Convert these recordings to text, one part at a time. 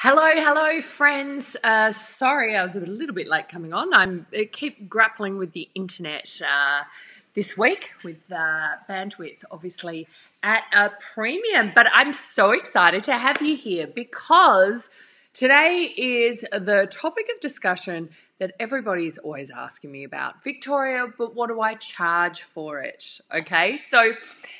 Hello, friends. Sorry, I was a little bit late coming on. I keep grappling with the internet this week with bandwidth, obviously at a premium. But I'm so excited to have you here because today is the topic of discussion that everybody's always asking me about. Victoria, but what do I charge for it? Okay, so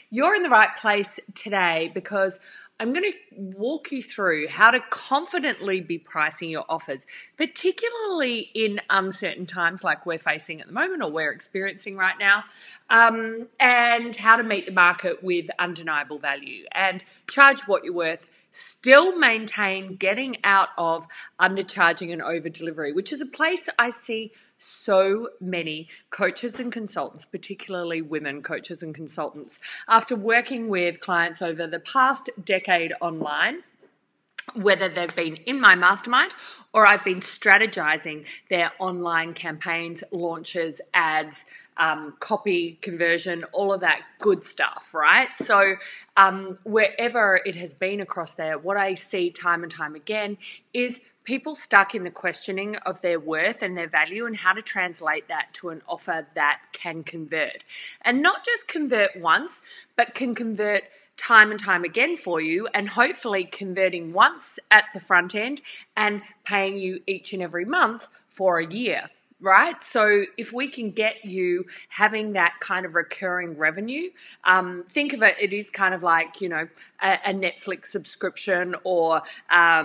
you're in the right place today because I'm going to walk you through how to confidently be pricing your offers, particularly in uncertain times like we're facing at the moment or we're experiencing right now, and how to meet the market with undeniable value and charge what you're worth, still maintain getting out of undercharging and over delivery, which is a place I see so many coaches and consultants, particularly women coaches and consultants, after working with clients over the past decade online, whether they've been in my mastermind or I've been strategizing their online campaigns, launches, ads, copy conversion, all of that good stuff, right? So wherever it has been across there, what I see time and time again is people stuck in the questioning of their worth and their value and how to translate that to an offer that can convert. And not just convert once, but can convert time and time again for you, and hopefully converting once at the front end and paying you each and every month for a year, right? So if we can get you having that kind of recurring revenue, think of it, it is kind of like, a Netflix subscription or a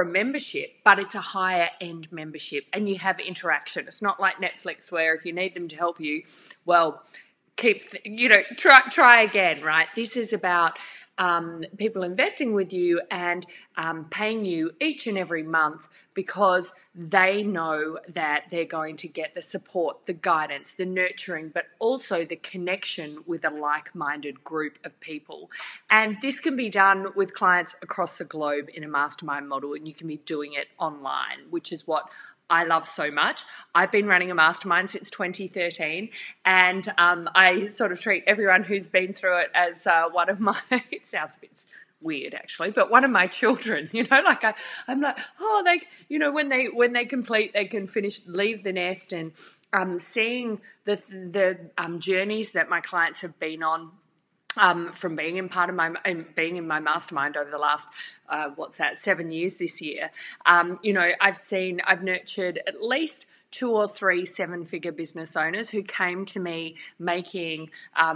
membership, but it's a higher end membership and you have interaction. It's not like Netflix where if you need them to help you, well, try again, right? This is about people investing with you and paying you each and every month because they know that they're going to get the support, the guidance, the nurturing, but also the connection with a like-minded group of people. And this can be done with clients across the globe in a mastermind model, and you can be doing it online, which is what I love so much. I've been running a mastermind since 2013, and I sort of treat everyone who's been through it as one of my, it sounds a bit weird actually, but one of my children, I'm like, oh, when they complete, they can finish, leave the nest, and seeing the journeys that my clients have been on, from being in my mastermind over the last 7 years this year. I've nurtured at least 2 or 3 seven-figure business owners who came to me making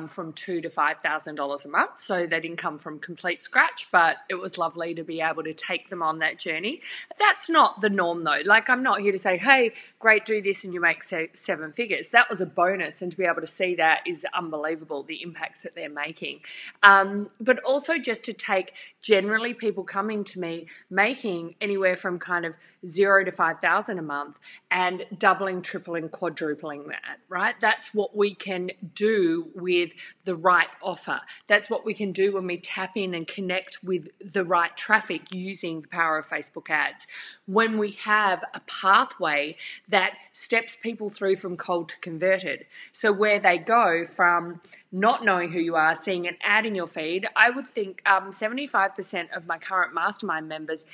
from $2,000 to $5,000 a month. So they didn't come from complete scratch, but it was lovely to be able to take them on that journey. That's not the norm though. Like, I'm not here to say, hey, great, do this and you make 7 figures. That was a bonus, and to be able to see that is unbelievable, the impacts that they're making. But also just to take generally people coming to me making anywhere from kind of 0 to 5,000 a month and doubling, tripling, quadrupling that, right? That's what we can do with the right offer. That's what we can do when we tap in and connect with the right traffic using the power of Facebook ads. When we have a pathway that steps people through from cold to converted. So where they go from not knowing who you are, seeing an ad in your feed, I would think 75% of my current mastermind members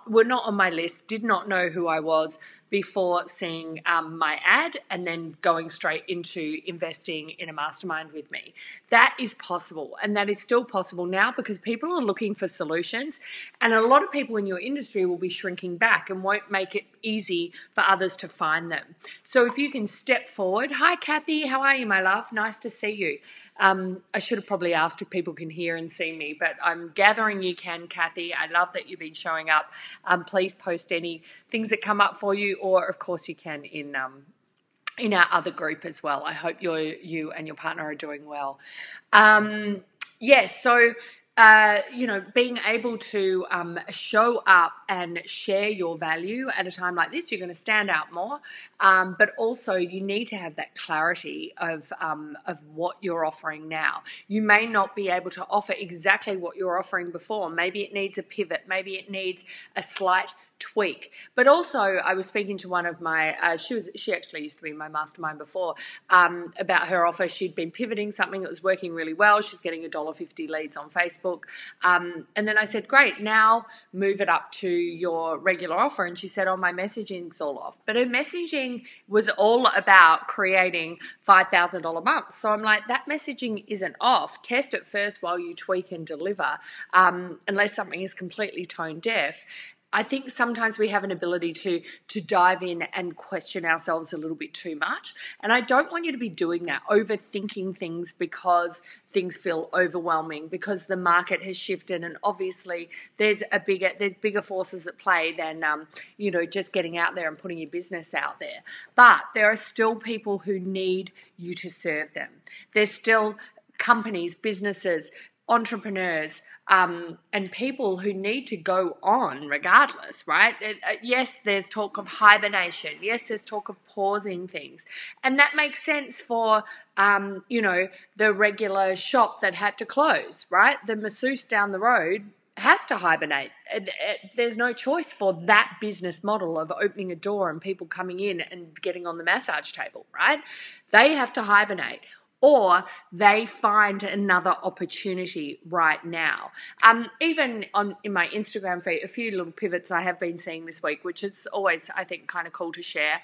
were not on my list, did not know who I was before seeing my ad and then going straight into investing in a mastermind with me. That is possible, and that is still possible now because people are looking for solutions, and a lot of people in your industry will be shrinking back and won't make it easy for others to find them. So if you can step forward. Hi, Kathy. How are you, my love? Nice to see you. I should have probably asked if people can hear and see me, but I'm gathering you can, Kathy. I love that you've been showing up. Please post any things that come up for you, or of course you can in our other group as well. I hope you and your partner are doing well. Being able to show up and share your value at a time like this, you're going to stand out more. But also you need to have that clarity of what you're offering now. You may not be able to offer exactly what you were offering before. Maybe it needs a pivot. Maybe it needs a slight tweak. But also, I was speaking to one of my, she actually used to be in my mastermind before, about her offer. She'd been pivoting something that was working really well. She's getting $1.50 leads on Facebook. And then I said, great, now move it up to your regular offer. And she said, oh, my messaging's all off. But her messaging was all about creating $5,000 months. So I'm like, that messaging isn't off. Test it first while you tweak and deliver, unless something is completely tone deaf. I think sometimes we have an ability to dive in and question ourselves a little bit too much. And I don't want you to be doing that, overthinking things because things feel overwhelming, because the market has shifted. And obviously there's bigger forces at play than, just getting out there and putting your business out there. But there are still people who need you to serve them. There's still companies, businesses, entrepreneurs, and people who need to go on regardless, right? Yes, there's talk of hibernation. Yes, there's talk of pausing things. And that makes sense for, the regular shop that had to close, right? The masseuse down the road has to hibernate. There's no choice for that business model of opening a door and people coming in and getting on the massage table, right? They have to hibernate. Or they find another opportunity right now. Even in my Instagram feed, a few little pivots I have been seeing this week, which is always, I think, kind of cool to share,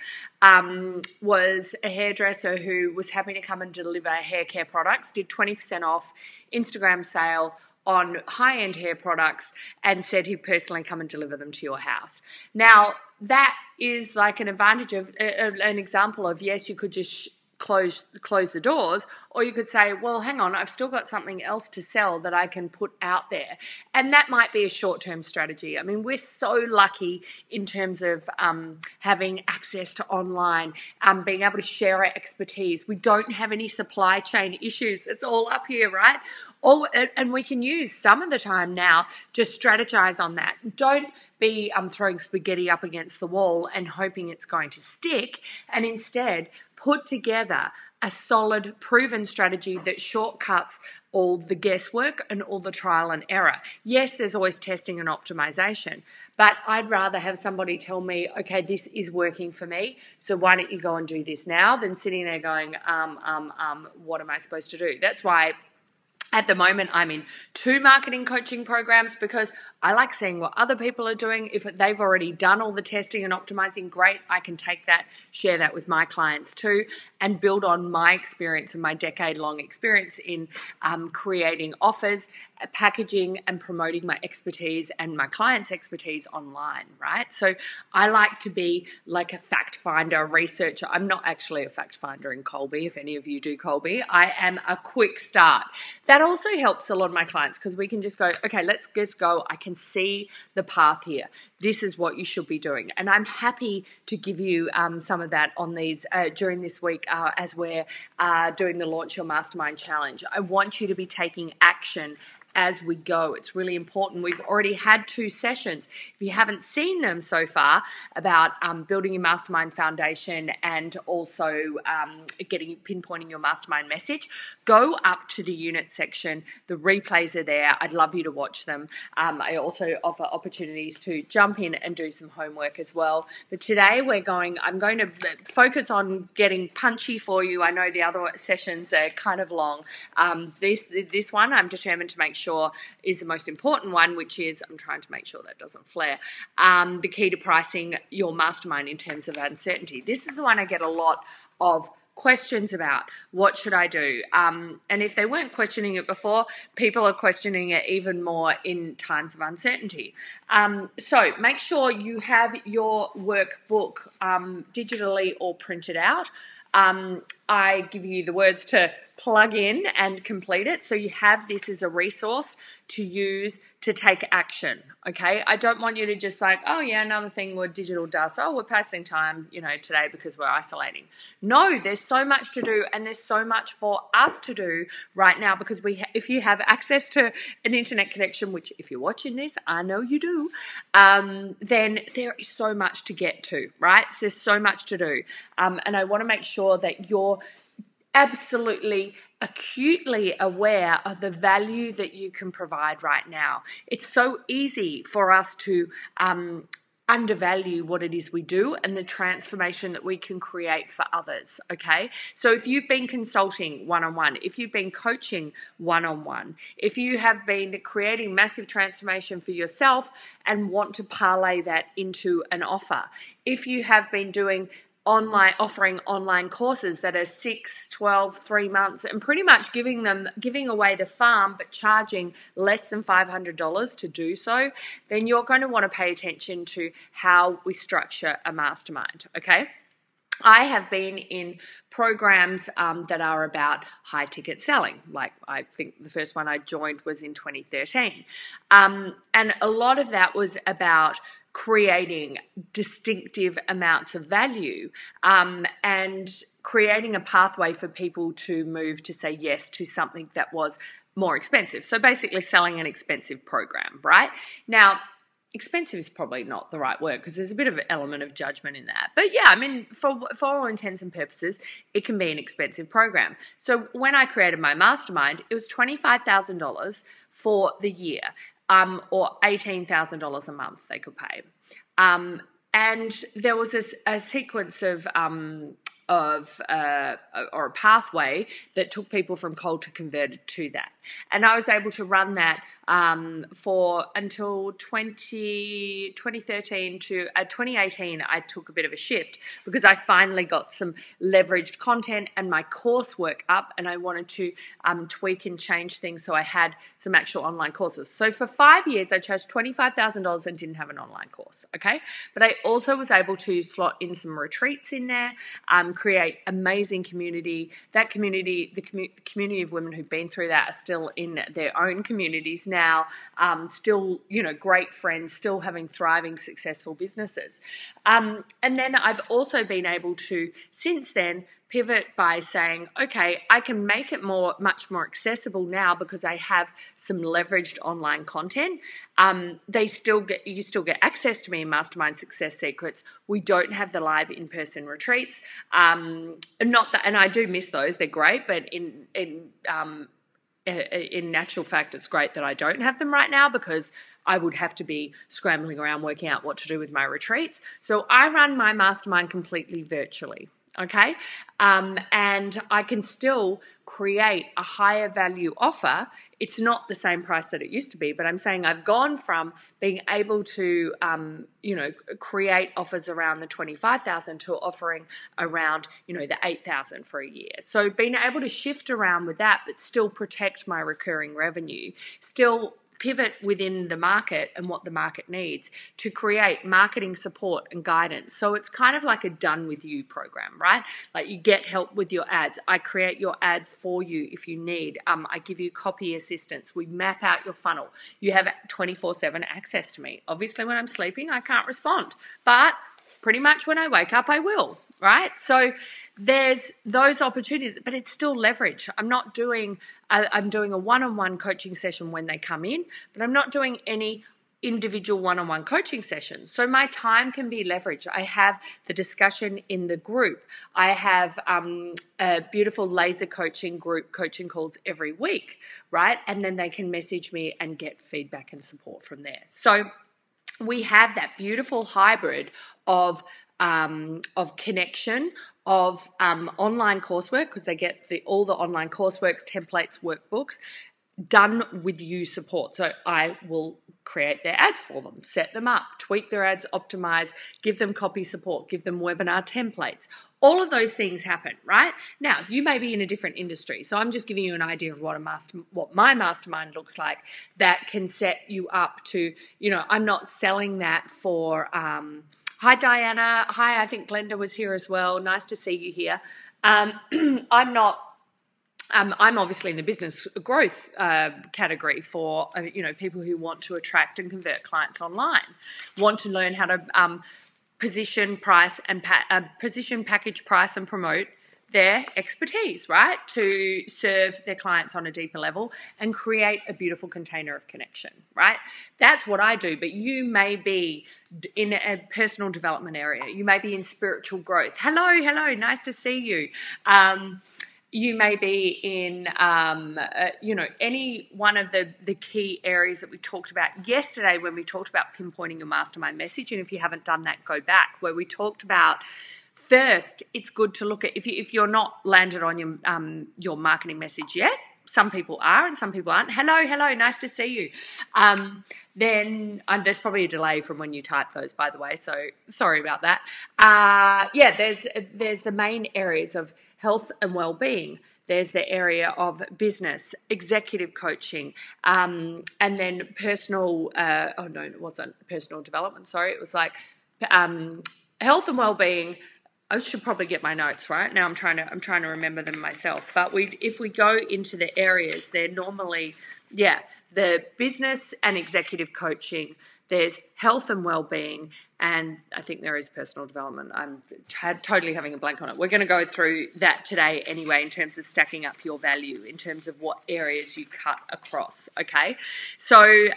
was a hairdresser who was happy to come and deliver hair care products, did 20% off Instagram sale on high-end hair products, and said he'd personally come and deliver them to your house. Now, that is like an advantage of an example of, yes, you could just close the doors, or you could say, well, hang on, I've still got something else to sell that I can put out there. And that might be a short-term strategy. I mean, we're so lucky in terms of having access to online, being able to share our expertise. We don't have any supply chain issues. It's all up here, right? And we can use some of the time now to strategize on that. Don't be throwing spaghetti up against the wall and hoping it's going to stick, and instead put together a solid, proven strategy that shortcuts all the guesswork and all the trial and error. Yes, there's always testing and optimization, but I'd rather have somebody tell me, okay, this is working for me, so why don't you go and do this now, than sitting there going, what am I supposed to do? That's why at the moment, I'm in 2 marketing coaching programs, because I like seeing what other people are doing. If they've already done all the testing and optimizing, great, I can take that, share that with my clients too, and build on my experience and my decade-long experience in creating offers, packaging, and promoting my expertise and my clients' expertise online, right? So I like to be like a fact finder, researcher. I'm not actually a fact finder in Colby, if any of you do Colby. I am a quick start. That also helps a lot of my clients, because we can just go, okay, let's just go. I can see the path here. This is what you should be doing. And I'm happy to give you some of that on these during this week as we're doing the Launch Your Mastermind Challenge. I want you to be taking action as we go. It's really important. We've already had 2 sessions. If you haven't seen them so far, about building your mastermind foundation and also pinpointing your mastermind message, go up to the unit section. The replays are there. I'd love you to watch them. I also offer opportunities to jump in and do some homework as well. But today I'm going to focus on getting punchy for you. I know the other sessions are kind of long. This one I'm determined to make sure is the most important one, which is, I'm trying to make sure that doesn't flare, the key to pricing your mastermind in terms of uncertainty. This is the one I get a lot of questions about. What should I do? And if they weren't questioning it before, people are questioning it even more in times of uncertainty. So make sure you have your workbook digitally or printed out. I give you the words to plug in and complete it, so you have this as a resource to use to take action, okay? I don't want you to just like, oh yeah, another thing with digital dust, oh, we're passing time, today because we're isolating. No, there's so much to do, and there's so much for us to do right now, because if you have access to an internet connection, which if you're watching this, I know you do, then there is so much to get to, right? So there's so much to do, and I want to make sure that you're absolutely acutely aware of the value that you can provide right now. It's so easy for us to undervalue what it is we do and the transformation that we can create for others, okay? So if you've been consulting one-on-one, if you've been coaching one-on-one, if you have been creating massive transformation for yourself and want to parlay that into an offer, if you have been doing offering online courses that are 6, 12, 3 months, and pretty much giving away the farm but charging less than $500 to do so, then you're going to want to pay attention to how we structure a mastermind, okay? I have been in programs that are about high ticket selling. Like, I think the first one I joined was in 2013. And a lot of that was about creating distinctive amounts of value and creating a pathway for people to move to say yes to something that was more expensive. So basically selling an expensive program, right? Now, expensive is probably not the right word because there's a bit of an element of judgment in that. But yeah, I mean, for all intents and purposes, it can be an expensive program. So when I created my mastermind, it was $25,000 for the year, or $18,000 a month they could pay. And there was a sequence of or a pathway that took people from cold to converted to that. And I was able to run that for until 2013 to 2018. I took a bit of a shift because I finally got some leveraged content and my coursework up, and I wanted to tweak and change things so I had some actual online courses. So for 5 years, I charged $25,000 and didn't have an online course, okay? But I also was able to slot in some retreats in there, create amazing community. That community, the community of women who've been through that are still in their own communities now, still, great friends, still having thriving, successful businesses. And then I've also been able to, since then, pivot by saying, okay, I can make it much more accessible now because I have some leveraged online content. You still get access to me in Mastermind Success Secrets. We don't have the live in-person retreats. And I do miss those. They're great, but in actual fact, it's great that I don't have them right now because I would have to be scrambling around working out what to do with my retreats. So I run my mastermind completely virtually. Okay. And I can still create a higher value offer. It's not the same price that it used to be, but I'm saying I've gone from being able to, create offers around the 25,000 to offering around, the 8,000 for a year. So being able to shift around with that, but still protect my recurring revenue, still pivot within the market and what the market needs to create marketing support and guidance. So it's kind of like a done with you program, right? Like you get help with your ads. I create your ads for you if you need. I give you copy assistance. We map out your funnel. You have 24/7 access to me. Obviously, when I'm sleeping, I can't respond, but pretty much when I wake up, I will. Right? So there's those opportunities, but it's still leverage. I'm doing a one-on-one coaching session when they come in, but I'm not doing any individual one-on-one coaching sessions. So my time can be leveraged. I have the discussion in the group. I have a beautiful laser coaching group coaching calls every week, right? And then they can message me and get feedback and support from there. So we have that beautiful hybrid of connection, of online coursework, because they get all the online coursework, templates, workbooks, done with you support. So I will create their ads for them, set them up, tweak their ads, optimize, give them copy support, give them webinar templates. All of those things happen, right? Now, you may be in a different industry. So I'm just giving you an idea of what my mastermind looks like that can set you up to, I'm not selling that for, hi, Diana. Hi, I think Glenda was here as well. Nice to see you here. I'm obviously in the business growth category for, people who want to attract and convert clients online, want to learn how to position, package, price, and promote their expertise, right, to serve their clients on a deeper level and create a beautiful container of connection, right? That's what I do, but you may be in a personal development area. You may be in spiritual growth. Hello, nice to see you. you may be in, any one of the key areas that we talked about yesterday when we talked about pinpointing your mastermind message. And if you haven't done that, go back, where we talked about first, it's good to look at, if you're not landed on your marketing message yet, some people are and some people aren't. Hello, nice to see you. Then there's probably a delay from when you type those, by the way, so sorry about that. There's the main areas of health and well-being. There's the area of business, executive coaching, and then personal. It wasn't personal development. Sorry, it was like health and well-being. I should probably get my notes right now. I'm trying to remember them myself. But if we go into the areas, they're normally the business and executive coaching. There's health and well-being, and I think there is personal development. I'm totally having a blank on it. We're going to go through that today anyway, in terms of stacking up your value, in terms of what areas you cut across. Okay, so.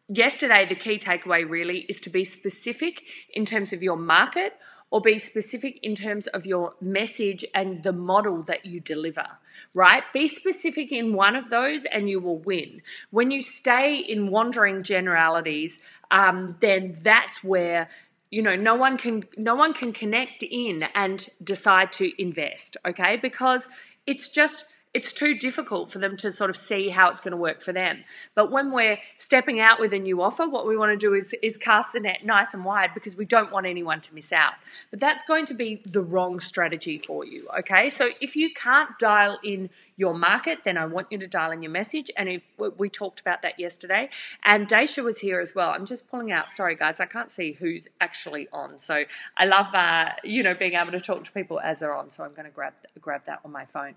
Yesterday, the key takeaway really is to be specific in terms of your market, or be specific in terms of your message and the model that you deliver, right? Be specific in one of those and you will win. When you stay in wandering generalities, then that's where no one can connect in and decide to invest, okay? Because it's too difficult for them to sort of see how it's going to work for them. But when we're stepping out with a new offer, what we want to do is cast the net nice and wide, because we don't want anyone to miss out. But that's going to be the wrong strategy for you, okay? So if you can't dial in your market, then I want you to dial in your message. And if we talked about that yesterday, and Daisha was here as well. I'm just pulling out. Sorry, guys, I can't see who's actually on. So I love, being able to talk to people as they're on. So I'm going to grab that on my phone.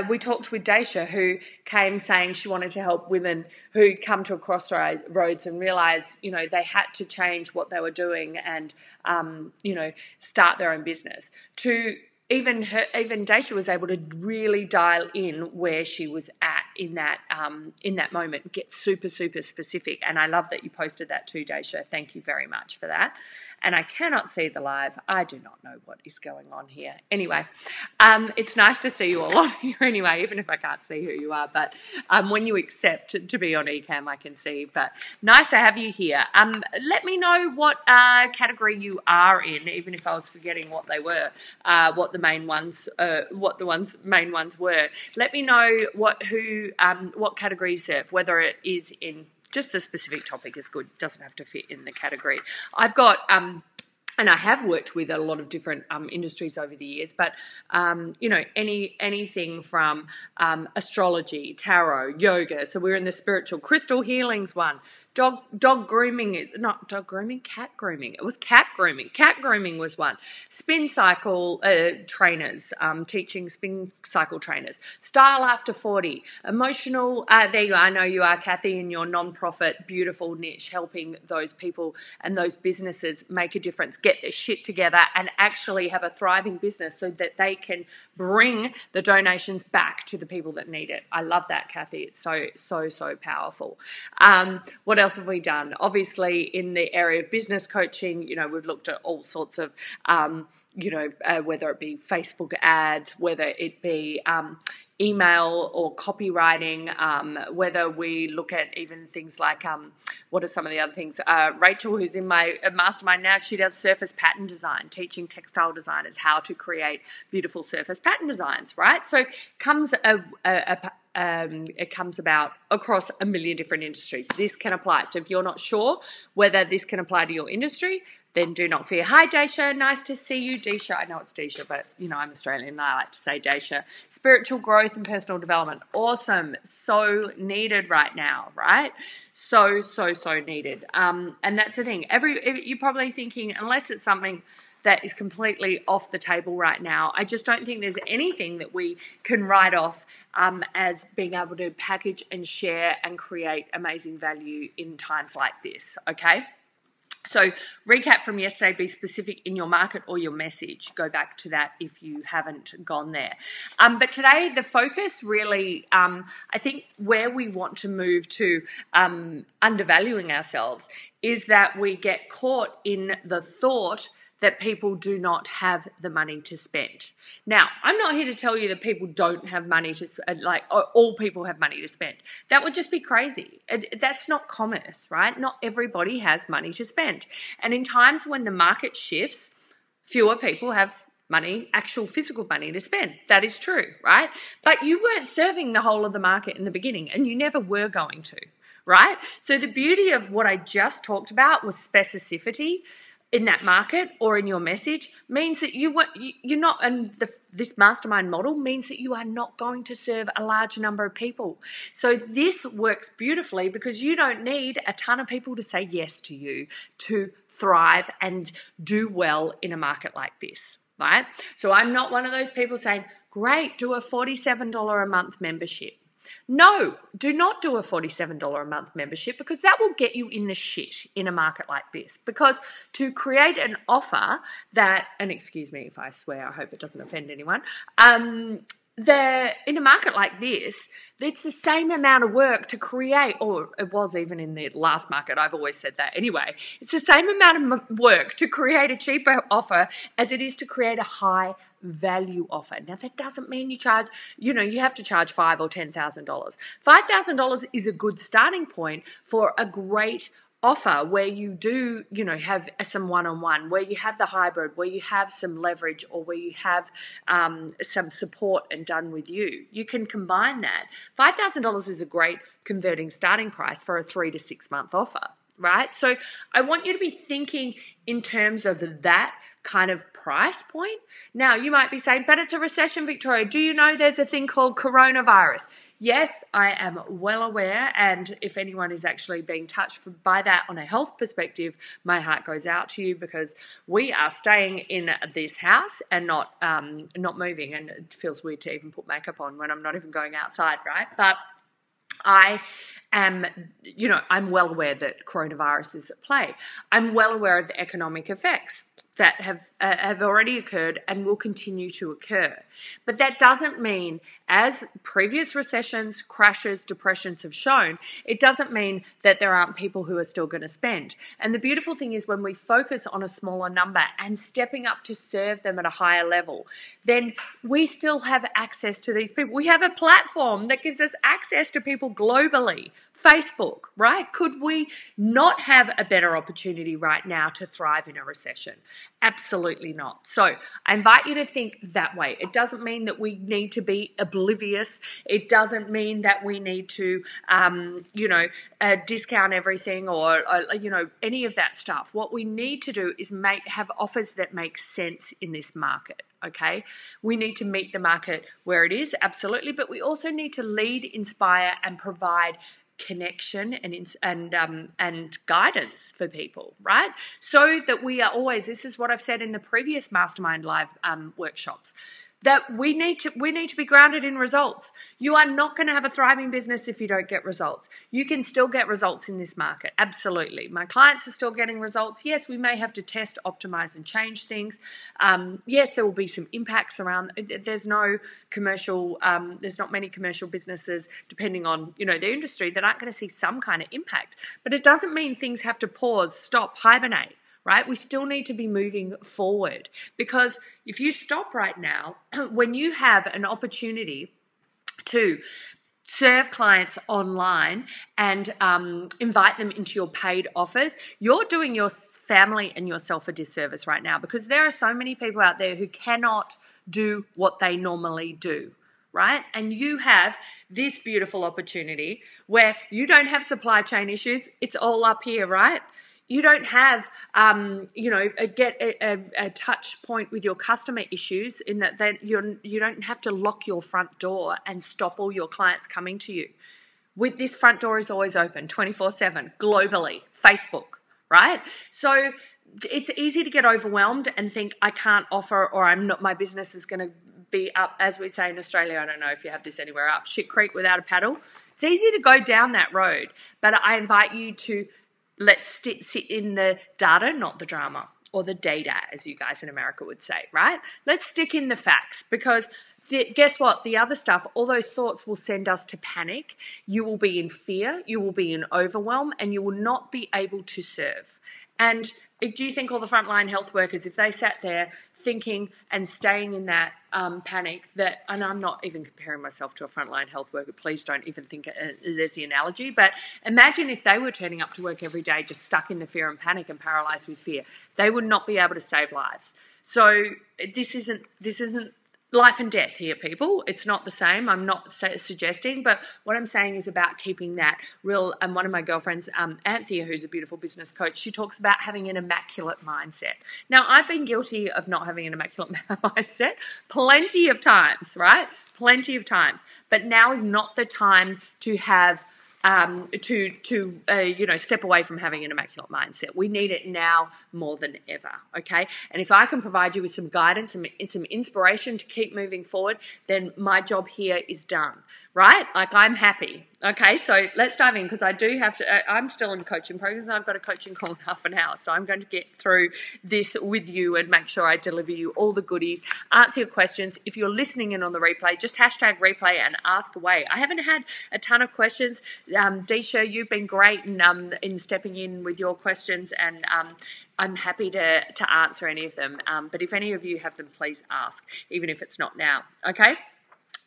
We talked with Daisha, who came saying she wanted to help women who come to a crossroads and realise, they had to change what they were doing and, start their own business. Even Daisha was able to really dial in where she was at in that moment, get super, super specific. And I love that you posted that too, Daisha. Thank you very much for that. And I cannot see the live. I do not know what is going on here. Anyway, it's nice to see you all on here anyway, even if I can't see who you are. But when you accept to be on eCam, I can see. But nice to have you here. Let me know what category you are in, even if I was forgetting what they were, what the main ones were. Let me know what category you serve, whether it is in just the specific topic is good. Doesn't have to fit in the category. I've got and I have worked with a lot of different industries over the years, but anything from astrology, tarot, yoga. So we're in the spiritual crystal healings one. Dog grooming is not dog grooming, cat grooming. It was cat grooming. Cat grooming was one. Spin cycle trainers, teaching spin cycle trainers. Style after 40. Emotional. There you are. I know you are, Kathy, in your non-profit, beautiful niche, helping those people and those businesses make a difference, get their shit together, and actually have a thriving business so that they can bring the donations back to the people that need it. I love that, Kathy. It's so powerful. What else have we done? Obviously, in the area of business coaching, we've looked at all sorts of, whether it be Facebook ads, whether it be email or copywriting, whether we look at even things like, what are some of the other things? Rachel, who's in my mastermind now, she does surface pattern design, teaching textile designers how to create beautiful surface pattern designs, right? So it comes about across a million different industries. This can apply. So if you're not sure whether this can apply to your industry, then do not fear. Hi, Daisha. Nice to see you. Daisha. I know it's Daisha, but, I'm Australian and I like to say Daisha. Spiritual growth and personal development. Awesome. So needed right now, right? So needed. And that's the thing. You're probably thinking, unless it's something that is completely off the table right now, I just don't think there's anything that we can write off as being able to package and share and create amazing value in times like this, okay? So recap from yesterday, be specific in your market or your message. Go back to that if you haven't gone there. But today, the focus really, I think where we want to move to undervaluing ourselves is that we get caught in the thought that people do not have the money to spend. Now, I'm not here to tell you that people don't have money to, like, all people have money to spend. That would just be crazy. That's not commerce, right? Not everybody has money to spend. And in times when the market shifts, fewer people have money, actual physical money to spend. That is true, right? But you weren't serving the whole of the market in the beginning, and you never were going to, right? So the beauty of what I just talked about was specificity in that market or in your message means that you're not, and this mastermind model means that you are not going to serve a large number of people. So this works beautifully because you don't need a ton of people to say yes to you to thrive and do well in a market like this, right? So I'm not one of those people saying, great, do a $47 a month membership. No, do not do a $47 a month membership because that will get you in the shit in a market like this. Because to create an offer that, and excuse me if I swear, I hope it doesn't offend anyone, in a market like this, it's the same amount of work to create, or it was even in the last market, I've always said that anyway, it's the same amount of work to create a cheaper offer as it is to create a high value offer. Now that doesn't mean you charge, you have to charge $5,000 or $10,000. $5,000 is a good starting point for a great offer where you do, have some one-on-one, where you have the hybrid, where you have some leverage, or where you have some support and done with you. You can combine that. $5,000 is a great converting starting price for a 3 to 6 month offer, right? So I want you to be thinking in terms of that kind of price point. Now, you might be saying, but it's a recession, Victoria. Do you know there's a thing called coronavirus? Yes, I am well aware, and if anyone is actually being touched by that on a health perspective, my heart goes out to you because we are staying in this house and not moving, and it feels weird to even put makeup on when I'm not even going outside, right? But I am, I'm well aware that coronavirus is at play. I'm well aware of the economic effects that have already occurred and will continue to occur. But that doesn't mean, as previous recessions, crashes, depressions have shown, it doesn't mean that there aren't people who are still going to spend. And the beautiful thing is when we focus on a smaller number and stepping up to serve them at a higher level, then we still have access to these people. We have a platform that gives us access to people globally. Facebook, right? Could we not have a better opportunity right now to thrive in a recession? Absolutely not. So I invite you to think that way. It doesn't mean that we need to be oblivious. It doesn't mean that we need to, discount everything or any of that stuff. What we need to do is have offers that make sense in this market. Okay, we need to meet the market where it is, absolutely, but we also need to lead, inspire, and provide connection and guidance for people, right? So that we are always, this is what I've said in the previous Mastermind Live workshops, that we need to be grounded in results. You are not going to have a thriving business if you don't get results. You can still get results in this market, absolutely. My clients are still getting results. Yes, we may have to test, optimize, and change things. Yes, there will be some impacts around. There's not many commercial businesses, depending on the industry, that aren't going to see some kind of impact. But it doesn't mean things have to pause, stop, hibernate. Right? We still need to be moving forward, because if you stop right now, when you have an opportunity to serve clients online and invite them into your paid offers, you're doing your family and yourself a disservice right now, because there are so many people out there who cannot do what they normally do. Right? And you have this beautiful opportunity where you don't have supply chain issues. It's all up here, right? You don't have, a touch point with your customer issues in that you don't have to lock your front door and stop all your clients coming to you. With this front door is always open, 24/7, globally, Facebook, right? So it's easy to get overwhelmed and think I can't offer, or my business is going to be up, as we say in Australia, I don't know if you have this anywhere, up shit creek without a paddle. It's easy to go down that road, but I invite you to let's sit in the data, not the drama, or the data, as you guys in America would say, right? Let's stick in the facts, because guess what? The other stuff, all those thoughts will send us to panic. You will be in fear, you will be in overwhelm, and you will not be able to serve. And do you think all the frontline health workers, if they sat there thinking and staying in that panic, that, and I'm not even comparing myself to a frontline health worker, please don't even think there's the analogy, but imagine if they were turning up to work every day just stuck in the fear and panic and paralyzed with fear. They would not be able to save lives. So this isn't life and death here, people. It's not the same. I'm not suggesting, but what I'm saying is about keeping that real. And one of my girlfriends, Anthea, who's a beautiful business coach, she talks about having an immaculate mindset. Now, I've been guilty of not having an immaculate mindset plenty of times, right? Plenty of times. But now is not the time to have step away from having an immaculate mindset. We need it now more than ever, okay? And if I can provide you with some guidance and some inspiration to keep moving forward, then my job here is done, right? Like, I'm happy. Okay, so let's dive in, because I do have to, I'm still in coaching programs, and I've got a coaching call in half an hour, so I'm going to get through this with you and make sure I deliver you all the goodies, answer your questions. If you're listening in on the replay, just hashtag replay and ask away. I haven't had a ton of questions. Disha, you've been great in stepping in with your questions, and I'm happy to answer any of them. But if any of you have them, please ask, even if it's not now, okay?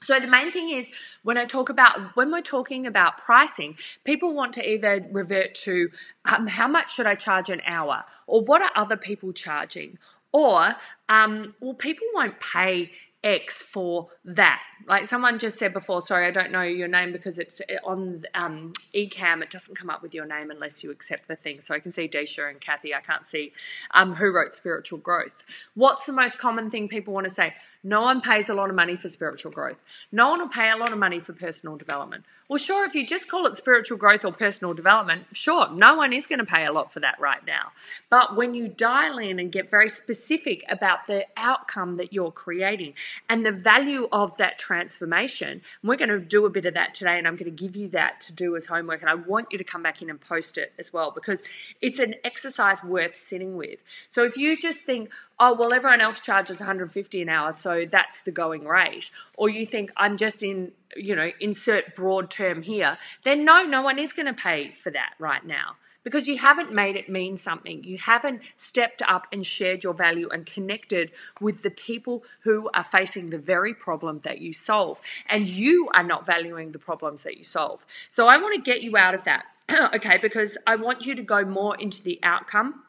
So the main thing is, when we're talking about pricing, people want to either revert to how much should I charge an hour, or what are other people charging, or well, people won't pay X for that. Like someone just said before, sorry, I don't know your name because it's on eCam, it doesn't come up with your name unless you accept the thing. So I can see Daisha and Kathy. I can't see who wrote Spiritual Growth. What's the most common thing people want to say? No one pays a lot of money for spiritual growth. No one will pay a lot of money for personal development. Well, sure, if you just call it spiritual growth or personal development, sure, no one is going to pay a lot for that right now. But when you dial in and get very specific about the outcome that you're creating and the value of that transformation, and we're going to do a bit of that today, and I'm going to give you that to do as homework, and I want you to come back in and post it as well, because it's an exercise worth sitting with. So if you just think, oh, well, everyone else charges $150 an hour, so that's the going rate, or you think I'm just in, insert broad term here, then no one is going to pay for that right now, because you haven't made it mean something. You haven't stepped up and shared your value and connected with the people who are facing the very problem that you solve, and you are not valuing the problems that you solve. So I want to get you out of that, okay, because I want you to go more into the outcome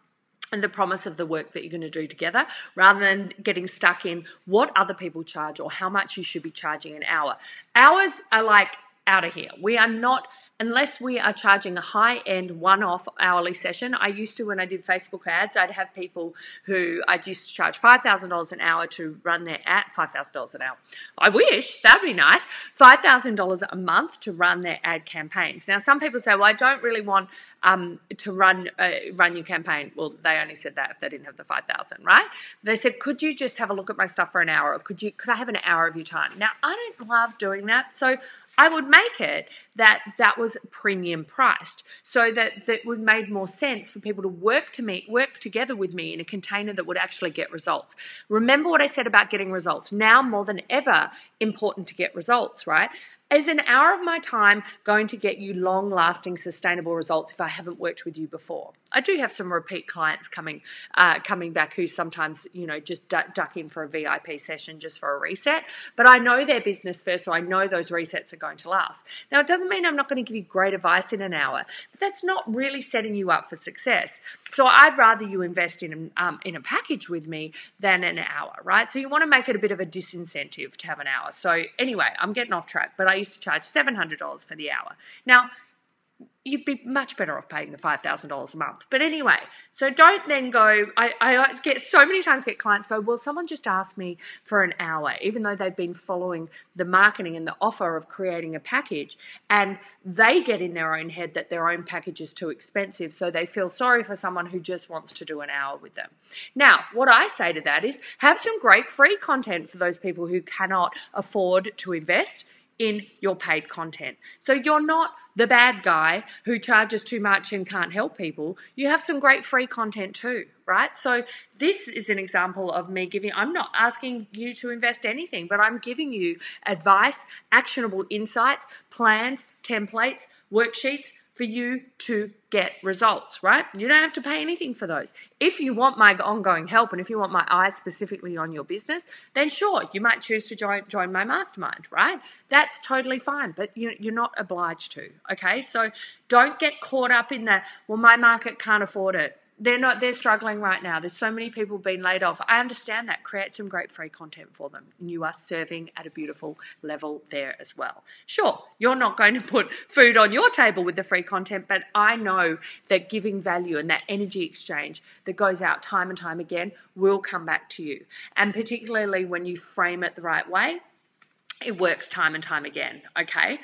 and the promise of the work that you're going to do together, rather than getting stuck in what other people charge or how much you should be charging an hour. Hours are like out of here. We are not, unless we are charging a high-end one-off hourly session. I used to, when I did Facebook ads, I'd have people who I used to charge $5,000 an hour to run their ad. $5,000 an hour. I wish, that'd be nice. $5,000 a month to run their ad campaigns. Now, some people say, well, I don't really want to run your campaign. Well, they only said that if they didn't have the $5,000, right? They said, could you just have a look at my stuff for an hour? Or could I have an hour of your time? Now, I don't love doing that, so I would make it that was premium priced, so that would made more sense for people to work together with me in a container that would actually get results. Remember what I said about getting results. Now more than ever, important to get results, right? Is an hour of my time going to get you long-lasting, sustainable results if I haven't worked with you before? I do have some repeat clients coming back who sometimes, just duck in for a VIP session just for a reset. But I know their business first, so I know those resets are going to last. Now, it doesn't mean I'm not going to give you great advice in an hour, but that's not really setting you up for success. So I'd rather you invest in a package with me than an hour, right? So you want to make it a bit of a disincentive to have an hour. So anyway, I'm getting off track, but I used to charge $700 for the hour. Now, you'd be much better off paying the $5,000 a month. But anyway, so don't then go, I get so many times clients go, well, someone just asked me for an hour, even though they've been following the marketing and the offer of creating a package, and they get in their own head that their own package is too expensive, so they feel sorry for someone who just wants to do an hour with them. Now, what I say to that is have some great free content for those people who cannot afford to invest in your paid content. So you're not the bad guy who charges too much and can't help people. You have some great free content too, right? So this is an example of me giving, I'm not asking you to invest anything, but I'm giving you advice, actionable insights, plans, templates, worksheets for you to get results, right? You don't have to pay anything for those. If you want my ongoing help and if you want my eyes specifically on your business, then sure, you might choose to join my mastermind, right? That's totally fine, but you're not obliged to, okay? So don't get caught up in that, well, my market can't afford it. They're struggling right now. There's so many people being laid off. I understand that. Create some great free content for them. And you are serving at a beautiful level there as well. Sure, you're not going to put food on your table with the free content, but I know that giving value and that energy exchange that goes out time and time again will come back to you. And particularly when you frame it the right way, it works time and time again, okay?